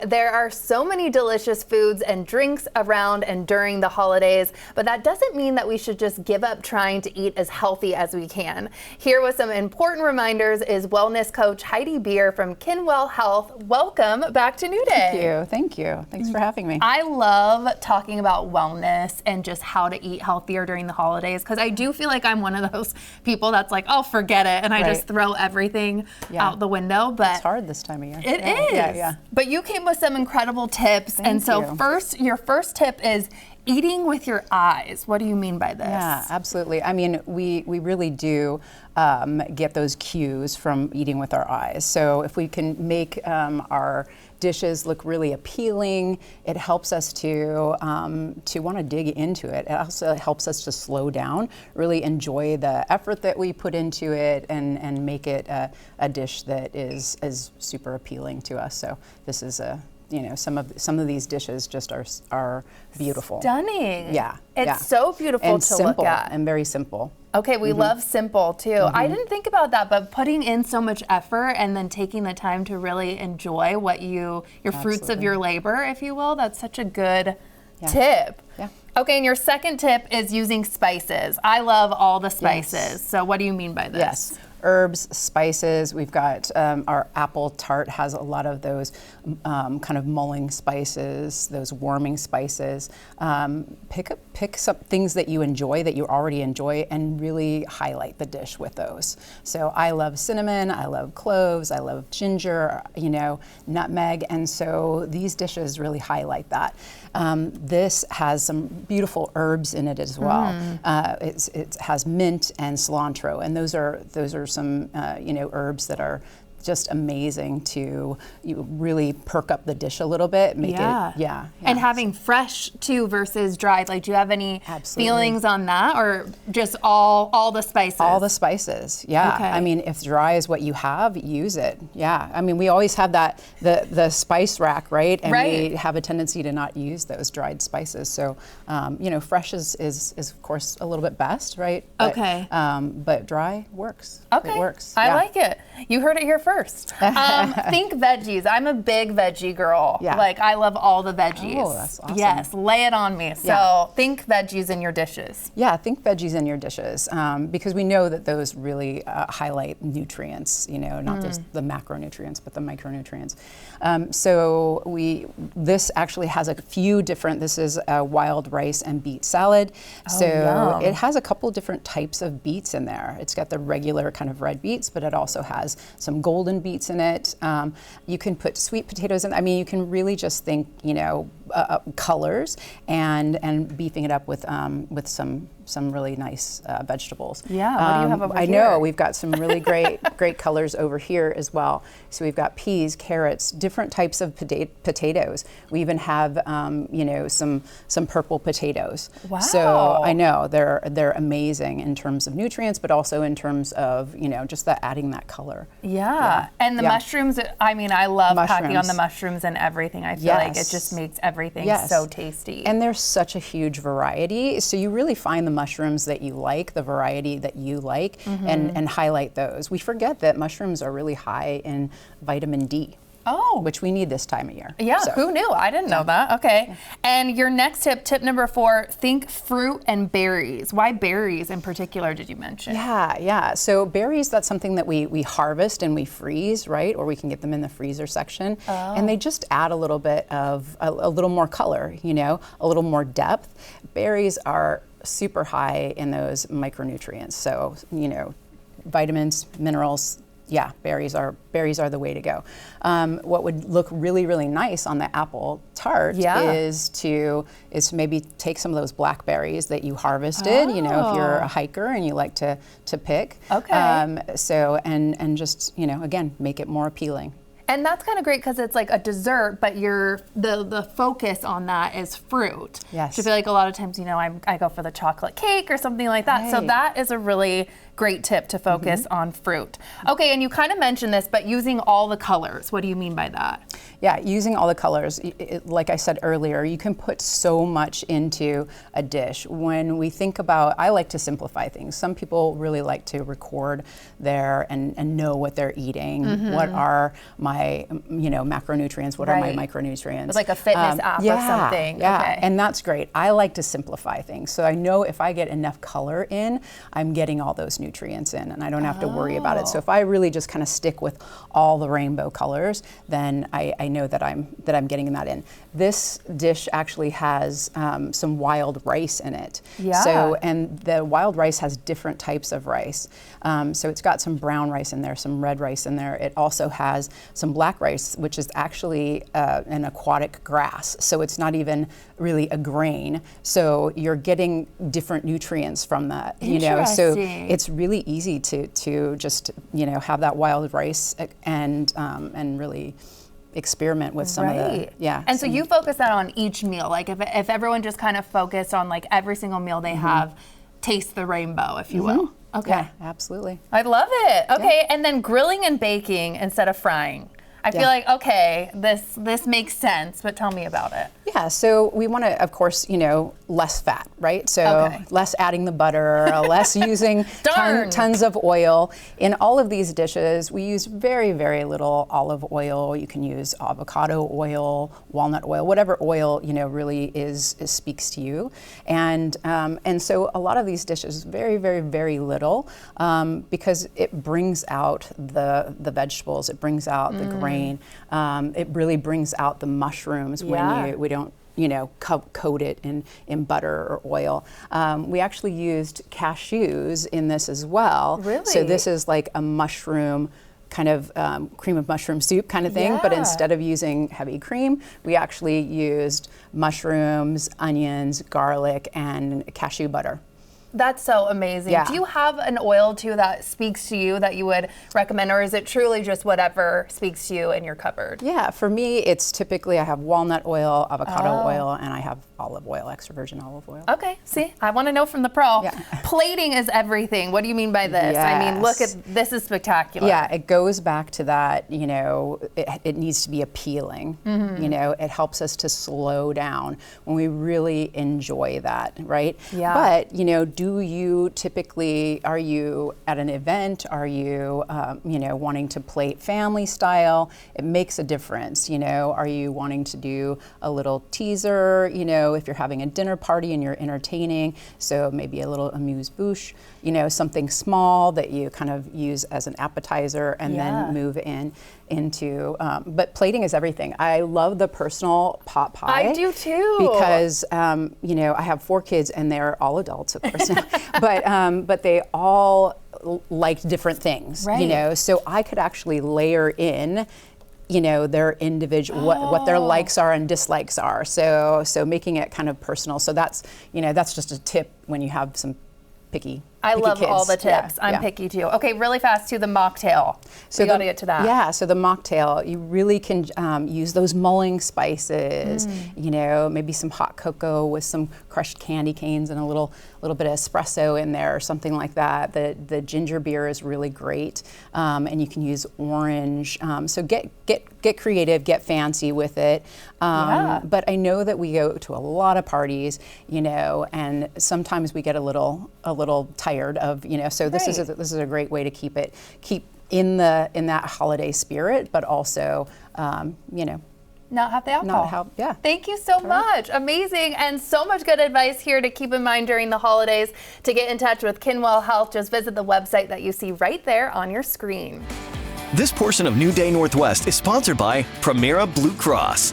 there are so many delicious foods and drinks around and during the holidays, but that doesn't mean that we should just give up trying to eat as healthy as we can. Here with some important reminders is wellness coach Heidi Beer from Kinwell Health. Welcome back to New Day. Thank you. Thanks for having me. I love talking about wellness and just how to eat healthier during the holidays, because I do feel like I'm one of those people that's like, oh, forget it, and I just throw everything out the window. But it's hard this time of year. It is. Yeah. But you came with some incredible tips. Thank you. Your first tip is eating with your eyes. What do you mean by this? Yeah, absolutely. I mean, we really do get those cues from eating with our eyes. So if we can make our dishes look really appealing, it helps us to want to dig into it. It also helps us to slow down, really enjoy the effort that we put into it, and make it a dish that is super appealing to us. So this is some of these dishes just are beautiful. Stunning. Yeah. It's so beautiful and to simple, look at. and very simple. Okay, we love simple too. I didn't think about that, but putting in so much effort and then taking the time to really enjoy what your fruits of your labor, if you will, that's such a good tip. Yeah. Okay, and your second tip is using spices. I love all the spices. Yes. So what do you mean by this? Yes. Herbs, spices. We've got our apple tart has a lot of those kind of mulling spices, those warming spices. Pick some things that you enjoy, that you already enjoy, and really highlight the dish with those. So I love cinnamon, I love cloves, I love ginger, nutmeg, and so these dishes really highlight that. This has some beautiful herbs in it as well. It has mint and cilantro, and those are some herbs that are just amazing to really perk up the dish a little bit. And having fresh too versus dried. Like, do you have any feelings on that, or just all the spices? All the spices, yeah. Okay. I mean, if dry is what you have, use it. Yeah. I mean, we always have that the spice rack, right? And we have a tendency to not use those dried spices. So, fresh is of course a little bit best, right? But, but dry works. Okay. It works. I like it. You heard it here first. Think veggies. I'm a big veggie girl. Yeah. Like, I love all the veggies. Oh, that's awesome. Yes, lay it on me. So think veggies in your dishes. Yeah, think veggies in your dishes, because we know that those really highlight nutrients, not just the macronutrients, but the micronutrients. This actually has a few different, this is a wild rice and beet salad. So it has a couple different types of beets in there. It's got the regular kind of red beets, but it also has some golden beets in it. You can put sweet potatoes in. I mean, you can really just think, colors and beefing it up with some really nice vegetables. Yeah, what do you have over here? I know, we've got some really great colors over here as well. So we've got peas, carrots, different types of potatoes. We even have, some purple potatoes. Wow. So I know, they're amazing in terms of nutrients, but also in terms of, just adding that color. Yeah. And the mushrooms, I mean, I love packing on the mushrooms and everything. I feel like it just makes everything so tasty. And there's such a huge variety. So you really find the mushrooms that you like, the variety that you like, and highlight those. We forget that mushrooms are really high in vitamin D. Oh. Which we need this time of year. Yeah, so. Who knew? I didn't know that. Okay. Yeah. And your next tip number 4, think fruit and berries. Why berries in particular did you mention? Yeah. So berries, that's something that we harvest and we freeze, right? Or we can get them in the freezer section. Oh. And they just add a little bit of, a little more color, a little more depth. Berries are super high in those micronutrients. So, vitamins, minerals, berries are the way to go. What would look really, really nice on the apple tart is to maybe take some of those blackberries that you harvested, if you're a hiker and you like to pick. Okay. And just, again, make it more appealing. And that's kind of great because it's like a dessert, but the focus on that is fruit. Yes. So I feel like a lot of times, I go for the chocolate cake or something like that. Right. So that is a really great tip to focus on fruit. Okay, and you kind of mentioned this, but using all the colors, what do you mean by that? Yeah, using all the colors, like I said earlier, you can put so much into a dish. When we think about, I like to simplify things. Some people really like to record and know what they're eating. What are my, macronutrients? What are my micronutrients? It's like a fitness app or something. Yeah, okay. And that's great. I like to simplify things. So I know if I get enough color in, I'm getting all those nutrients in, and I don't have to worry about it. So if I really just kind of stick with all the rainbow colors, then I know that I'm getting that in. This dish actually has some wild rice in it. Yeah. So, and the wild rice has different types of rice. So it's got some brown rice in there, some red rice in there. It also has some black rice, which is actually an aquatic grass. So it's not even really a grain. So you're getting different nutrients from that. So it's really easy to just have that wild rice and really experiment with some of the, And so you focus that on each meal, like if everyone just kind of focused on like every single meal they have, taste the rainbow, if you will. Okay. Yeah, absolutely. I love it. Okay, and then grilling and baking instead of frying. I feel like, okay, this makes sense, but tell me about it. Yeah, so we want to, of course, less fat, right? So less adding the butter, less using tons of oil. In all of these dishes, we use very, very little olive oil. You can use avocado oil, walnut oil, whatever oil, really speaks to you. And so a lot of these dishes, very, very, very little, because it brings out the vegetables, it brings out the grain. It really brings out the mushrooms when we don't coat it in butter or oil. We actually used cashews in this as well. Really? So this is like a mushroom kind of cream of mushroom soup kind of thing, but instead of using heavy cream, we actually used mushrooms, onions, garlic, and cashew butter. That's so amazing. Yeah. Do you have an oil too that speaks to you that you would recommend, or is it truly just whatever speaks to you in your cupboard? Yeah, for me, it's typically I have walnut oil, avocado oil, and I have olive oil, extra virgin olive oil. Okay, see, I want to know from the pro. Yeah. Plating is everything. What do you mean by this? I mean, look at this is spectacular. Yeah, it goes back to that, it needs to be appealing. It helps us to slow down when we really enjoy that, right? Yeah. But, do you typically, are you at an event? Are you, wanting to plate family style? It makes a difference, Are you wanting to do a little teaser, if you're having a dinner party and you're entertaining, so maybe a little amuse-bouche, something small that you kind of use as an appetizer and then move into, but plating is everything. I love the personal pot pie. I do too. Because, I have 4 kids and they're all adults, of course, but they all like different things, right. So I could actually layer in their individual, what their likes are and dislikes are. So making it kind of personal. So that's just a tip when you have some picky I love kids. all the tips. I'm picky too. Okay, really fast to the mocktail. So we got to get to that. Yeah, so the mocktail, you really can use those mulling spices, maybe some hot cocoa with some crushed candy canes and a little bit of espresso in there or something like that. The ginger beer is really great, and you can use orange. So get creative, get fancy with it. But I know that we go to a lot of parties, and sometimes we get a little tired of, so this is a great way to keep in that holiday spirit, but also, not have the alcohol. Thank you so much. Amazing. And so much good advice here to keep in mind during the holidays. To get in touch with Kinwell Health, just visit the website that you see right there on your screen. This portion of New Day Northwest is sponsored by Primera Blue Cross.